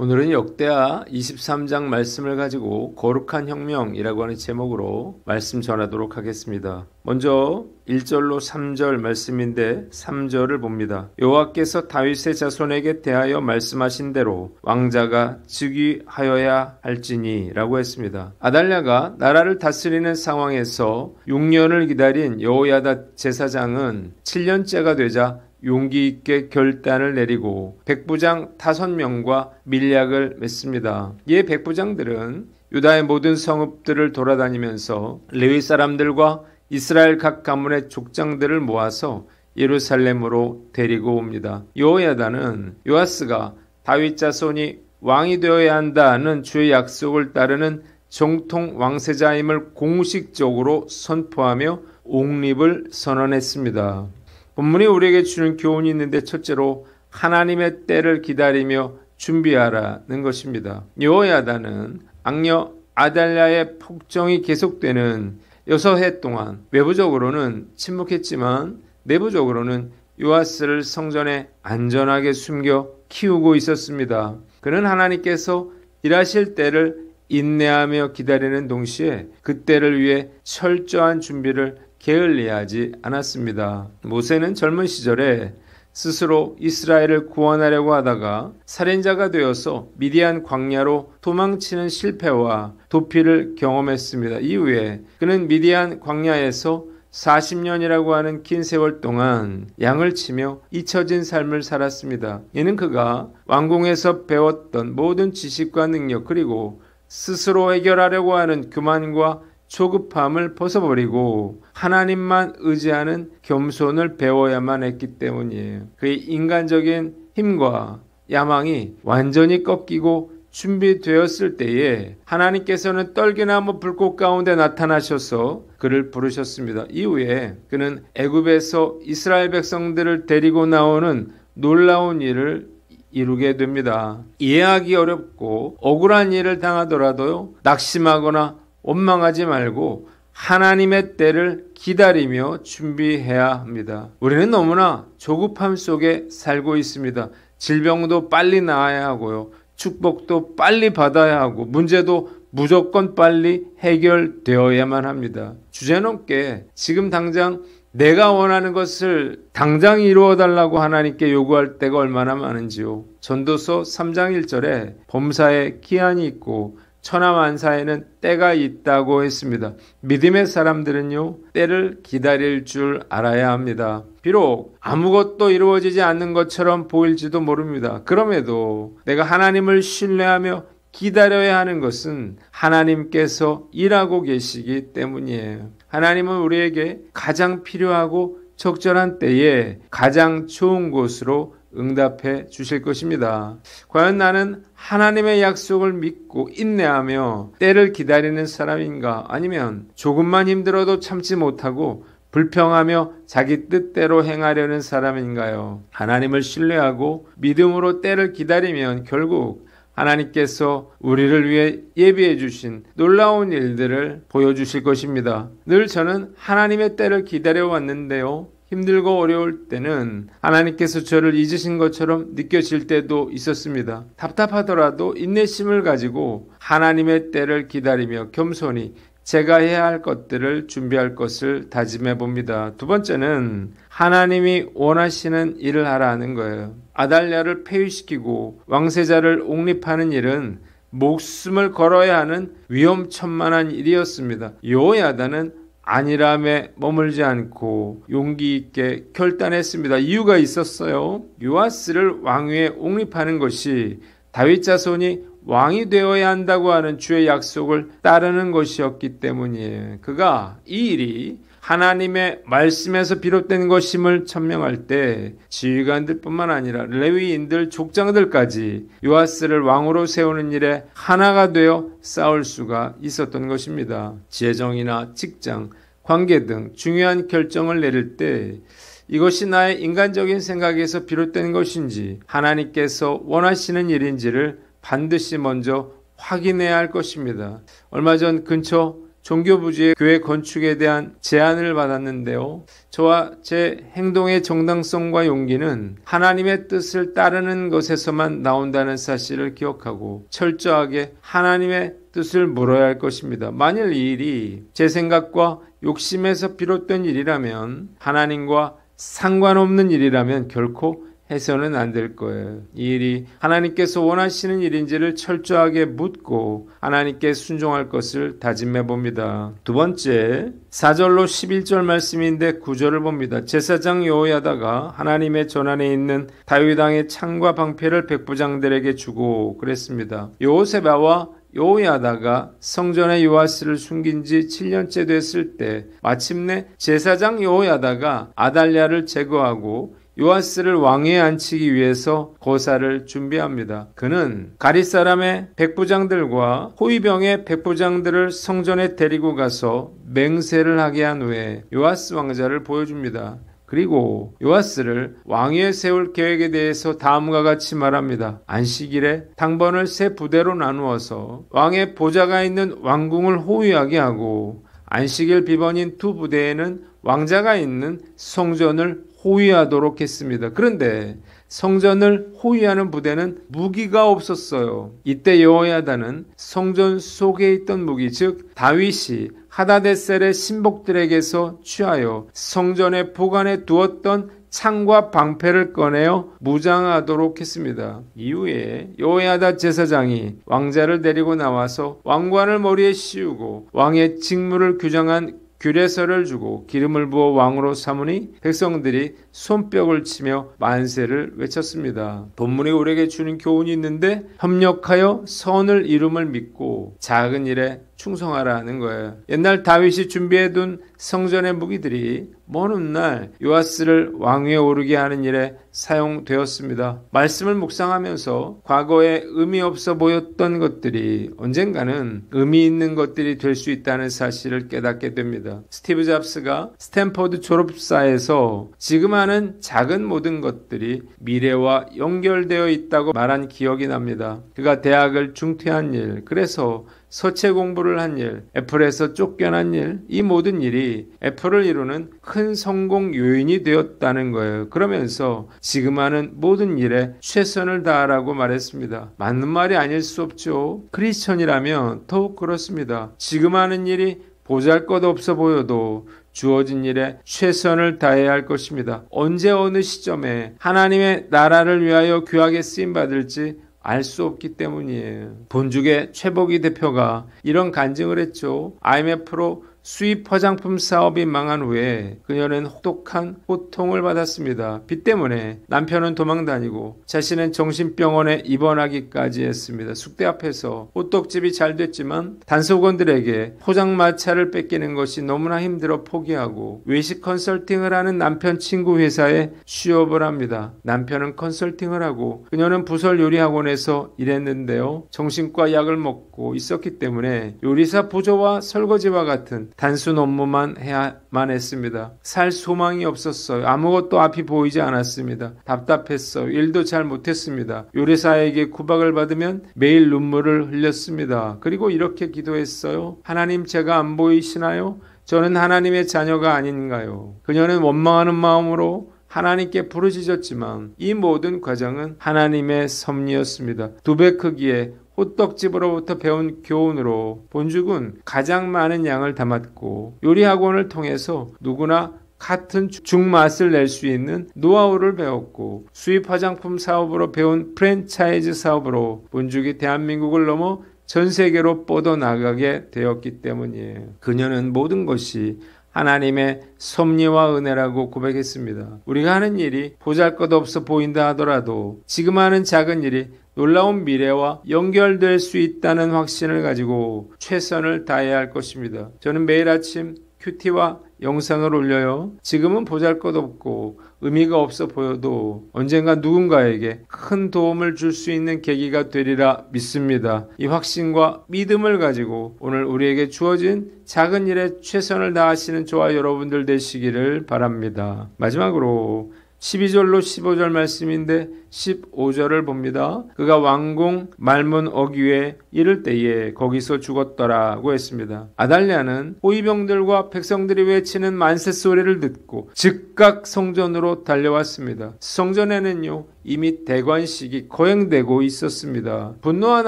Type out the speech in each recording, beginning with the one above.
오늘은 역대하 23장 말씀을 가지고 거룩한 혁명이라고 하는 제목으로 말씀 전하도록 하겠습니다. 먼저 1절로 3절 말씀인데 3절을 봅니다. 여호와께서 다윗의 자손에게 대하여 말씀하신 대로 왕자가 즉위하여야 할지니 라고 했습니다. 아달랴가 나라를 다스리는 상황에서 6년을 기다린 여호야다 제사장은 7년째가 되자 용기 있게 결단을 내리고 백부장 5명과 밀약을 맺습니다. 이에 백부장들은 유다의 모든 성읍들을 돌아다니면서 레위 사람들과 이스라엘 각 가문의 족장들을 모아서 예루살렘으로 데리고 옵니다. 여호야다는 요아스가 다윗 자손이 왕이 되어야 한다는 주의 약속을 따르는 정통 왕세자임을 공식적으로 선포하며 옹립을 선언했습니다. 본문이 우리에게 주는 교훈이 있는데 첫째로 하나님의 때를 기다리며 준비하라는 것입니다. 여호야다는 악녀 아달랴의 폭정이 계속되는 6해 동안 외부적으로는 침묵했지만 내부적으로는 요아스를 성전에 안전하게 숨겨 키우고 있었습니다. 그는 하나님께서 일하실 때를 인내하며 기다리는 동시에 그 때를 위해 철저한 준비를 게을리하지 않았습니다. 모세는 젊은 시절에 스스로 이스라엘을 구원하려고 하다가 살인자가 되어서 미디안 광야로 도망치는 실패와 도피를 경험했습니다. 이후에 그는 미디안 광야에서 40년이라고 하는 긴 세월 동안 양을 치며 잊혀진 삶을 살았습니다. 이는 그가 왕궁에서 배웠던 모든 지식과 능력 그리고 스스로 해결하려고 하는 교만과 조급함을 벗어버리고 하나님만 의지하는 겸손을 배워야만 했기 때문이에요. 그의 인간적인 힘과 야망이 완전히 꺾이고 준비되었을 때에 하나님께서는 떨기나무 불꽃 가운데 나타나셔서 그를 부르셨습니다. 이후에 그는 애굽에서 이스라엘 백성들을 데리고 나오는 놀라운 일을 이루게 됩니다. 이해하기 어렵고 억울한 일을 당하더라도 낙심하거나 원망하지 말고 하나님의 때를 기다리며 준비해야 합니다. 우리는 너무나 조급함 속에 살고 있습니다. 질병도 빨리 나아야 하고요. 축복도 빨리 받아야 하고 문제도 무조건 빨리 해결되어야만 합니다. 주제넘게 지금 당장 내가 원하는 것을 당장 이루어달라고 하나님께 요구할 때가 얼마나 많은지요. 전도서 3장 1절에 범사에 기한이 있고 천하만사에는 때가 있다고 했습니다. 믿음의 사람들은요, 때를 기다릴 줄 알아야 합니다. 비록 아무것도 이루어지지 않는 것처럼 보일지도 모릅니다. 그럼에도 내가 하나님을 신뢰하며 기다려야 하는 것은 하나님께서 일하고 계시기 때문이에요. 하나님은 우리에게 가장 필요하고 적절한 때에 가장 좋은 곳으로 응답해 주실 것입니다. 과연 나는 하나님의 약속을 믿고 인내하며 때를 기다리는 사람인가? 아니면 조금만 힘들어도 참지 못하고 불평하며 자기 뜻대로 행하려는 사람인가요? 하나님을 신뢰하고 믿음으로 때를 기다리면 결국 하나님께서 우리를 위해 예비해 주신 놀라운 일들을 보여주실 것입니다. 늘 저는 하나님의 때를 기다려왔는데요. 힘들고 어려울 때는 하나님께서 저를 잊으신 것처럼 느껴질 때도 있었습니다. 답답하더라도 인내심을 가지고 하나님의 때를 기다리며 겸손히 제가 해야 할 것들을 준비할 것을 다짐해 봅니다. 두 번째는 하나님이 원하시는 일을 하라는 거예요. 아달랴를 폐위시키고 왕세자를 옹립하는 일은 목숨을 걸어야 하는 위험천만한 일이었습니다. 여호야다는 안일함에 머물지 않고 용기 있게 결단했습니다. 이유가 있었어요. 요아스를 왕위에 옹립하는 것이 다윗 자손이 왕이 되어야 한다고 하는 주의 약속을 따르는 것이었기 때문이에요. 그가 이 일이 하나님의 말씀에서 비롯된 것임을 천명할 때 지휘관들뿐만 아니라 레위인들, 족장들까지 요아스를 왕으로 세우는 일에 하나가 되어 싸울 수가 있었던 것입니다. 지혜정이나 직장, 관계 등 중요한 결정을 내릴 때 이것이 나의 인간적인 생각에서 비롯된 것인지 하나님께서 원하시는 일인지를 반드시 먼저 확인해야 할 것입니다. 얼마 전 근처 종교부지의 교회 건축에 대한 제안을 받았는데요. 저와 제 행동의 정당성과 용기는 하나님의 뜻을 따르는 것에서만 나온다는 사실을 기억하고 철저하게 하나님의 뜻을 물어야 할 것입니다. 만일 이 일이 제 생각과 욕심에서 비롯된 일이라면, 하나님과 상관없는 일이라면 결코 해서는 안 될 거예요. 이 일이 하나님께서 원하시는 일인지를 철저하게 묻고 하나님께 순종할 것을 다짐해 봅니다. 두 번째, 4절로 11절 말씀인데 9절을 봅니다. 제사장 여호야다가 하나님의 전안에 있는 다윗 왕의 창과 방패를 백부장들에게 주고 그랬습니다. 여호세바와 여호야다가 성전의 요아스를 숨긴 지 7년째 됐을 때 마침내 제사장 여호야다가 아달랴를 제거하고 요아스를 왕위에 앉히기 위해서 거사를 준비합니다. 그는 가릿 사람의 백부장들과 호위병의 백부장들을 성전에 데리고 가서 맹세를 하게 한 후에 요아스 왕자를 보여줍니다. 그리고 요아스를 왕위에 세울 계획에 대해서 다음과 같이 말합니다. 안식일에 당번을 세 부대로 나누어서 왕의 보좌가 있는 왕궁을 호위하게 하고 안식일 비번인 두 부대에는 왕자가 있는 성전을 호위하도록 했습니다. 그런데 성전을 호위하는 부대는 무기가 없었어요. 이때 여호야다는 성전 속에 있던 무기, 즉 다윗이 하다데셀의 신복들에게서 취하여 성전에 보관해 두었던 창과 방패를 꺼내어 무장하도록 했습니다. 이후에 여호야다 제사장이 왕자를 데리고 나와서 왕관을 머리에 씌우고 왕의 직무를 규정한 규례서를 주고 기름을 부어 왕으로 삼으니 백성들이 손뼉을 치며 만세를 외쳤습니다. 본문이 우리에게 주는 교훈이 있는데 협력하여 선을 이룸을 믿고 작은 일에 충성하라는 거예요. 옛날 다윗이 준비해둔 성전의 무기들이 먼 훗날 요아스를 왕위에 오르게 하는 일에 사용되었습니다. 말씀을 묵상하면서 과거에 의미 없어 보였던 것들이 언젠가는 의미 있는 것들이 될 수 있다는 사실을 깨닫게 됩니다. 스티브 잡스가 스탠퍼드 졸업사에서 지금 하는 작은 모든 것들이 미래와 연결되어 있다고 말한 기억이 납니다. 그가 대학을 중퇴한 일, 그래서 서체 공부를 한 일, 애플에서 쫓겨난 일, 이 모든 일이 애플을 이루는 큰 성공 요인이 되었다는 거예요. 그러면서 지금 하는 모든 일에 최선을 다하라고 말했습니다. 맞는 말이 아닐 수 없죠. 크리스천이라면 더욱 그렇습니다. 지금 하는 일이 보잘것없어 보여도 주어진 일에 최선을 다해야 할 것입니다. 언제 어느 시점에 하나님의 나라를 위하여 귀하게 쓰임받을지 알 수 없기 때문이에요. 본죽의 최복희 대표가 이런 간증을 했죠. IMF로 수입 화장품 사업이 망한 후에 그녀는 혹독한 고통을 받았습니다. 빚 때문에 남편은 도망다니고 자신은 정신병원에 입원하기까지 했습니다. 숙대 앞에서 호떡집이 잘 됐지만 단속원들에게 포장마차를 뺏기는 것이 너무나 힘들어 포기하고 외식 컨설팅을 하는 남편 친구 회사에 취업을 합니다. 남편은 컨설팅을 하고 그녀는 부설 요리학원에서 일했는데요. 정신과 약을 먹고 있었기 때문에 요리사 보조와 설거지와 같은 단순 업무만 해야만 했습니다. 살 소망이 없었어요. 아무것도 앞이 보이지 않았습니다. 답답했어요. 일도 잘 못했습니다. 요리사에게 구박을 받으면 매일 눈물을 흘렸습니다. 그리고 이렇게 기도했어요. 하나님, 제가 안 보이시나요? 저는 하나님의 자녀가 아닌가요? 그녀는 원망하는 마음으로 하나님께 부르짖었지만 이 모든 과정은 하나님의 섭리였습니다. 2배 크기의 호떡집으로부터 배운 교훈으로 본죽은 가장 많은 양을 담았고 요리학원을 통해서 누구나 같은 죽맛을 낼 수 있는 노하우를 배웠고 수입 화장품 사업으로 배운 프랜차이즈 사업으로 본죽이 대한민국을 넘어 전 세계로 뻗어나가게 되었기 때문이에요. 그녀는 모든 것이 하나님의 섭리와 은혜라고 고백했습니다. 우리가 하는 일이 보잘것없어 보인다 하더라도 지금 하는 작은 일이 놀라운 미래와 연결될 수 있다는 확신을 가지고 최선을 다해야 할 것입니다. 저는 매일 아침 큐티와 영상을 올려요. 지금은 보잘것없고 의미가 없어 보여도 언젠가 누군가에게 큰 도움을 줄 수 있는 계기가 되리라 믿습니다. 이 확신과 믿음을 가지고 오늘 우리에게 주어진 작은 일에 최선을 다하시는 저와 여러분들 되시기를 바랍니다. 마지막으로 12절로 15절 말씀인데 15절을 봅니다. 그가 왕궁 말문 어귀에 이를 때에 거기서 죽었더라고 했습니다. 아달랴는 호위병들과 백성들이 외치는 만세 소리를 듣고 즉각 성전으로 달려왔습니다. 성전에는요 이미 대관식이 거행되고 있었습니다. 분노한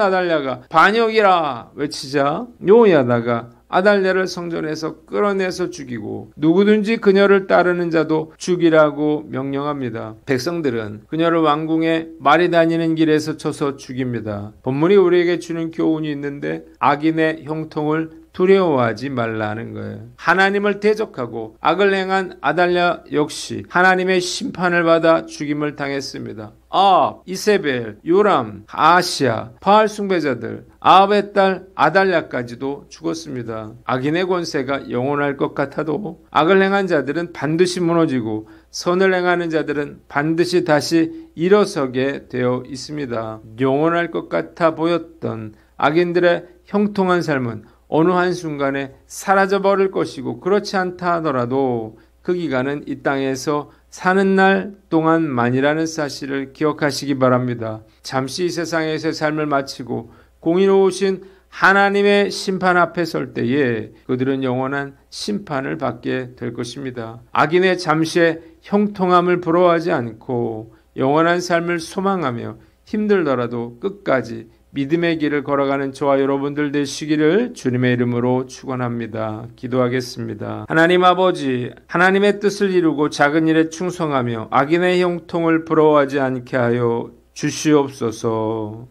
아달랴가 반역이라 외치자 요야다가 아달랴를 성전에서 끌어내서 죽이고 누구든지 그녀를 따르는 자도 죽이라고 명령합니다. 백성들은 그녀를 왕궁에 말이 다니는 길에서 쳐서 죽입니다. 본문이 우리에게 주는 교훈이 있는데 악인의 형통을 두려워하지 말라는 거예요. 하나님을 대적하고 악을 행한 아달랴 역시 하나님의 심판을 받아 죽임을 당했습니다. 아합, 이세벨, 요람, 아하시야, 바알 숭배자들, 아합의 딸 아달랴까지도 죽었습니다. 악인의 권세가 영원할 것 같아도 악을 행한 자들은 반드시 무너지고 선을 행하는 자들은 반드시 다시 일어서게 되어 있습니다. 영원할 것 같아 보였던 악인들의 형통한 삶은 어느 한순간에 사라져버릴 것이고 그렇지 않다 하더라도 그 기간은 이 땅에서 사는 날 동안만이라는 사실을 기억하시기 바랍니다. 잠시 이 세상에서의 삶을 마치고 공의로우신 하나님의 심판 앞에 설 때에 그들은 영원한 심판을 받게 될 것입니다. 악인의 잠시의 형통함을 부러워하지 않고 영원한 삶을 소망하며 힘들더라도 끝까지 믿음의 길을 걸어가는 저와 여러분들 되시기를 주님의 이름으로 축원합니다. 기도하겠습니다. 하나님 아버지, 하나님의 뜻을 이루고 작은 일에 충성하며 악인의 형통을 부러워하지 않게 하여 주시옵소서.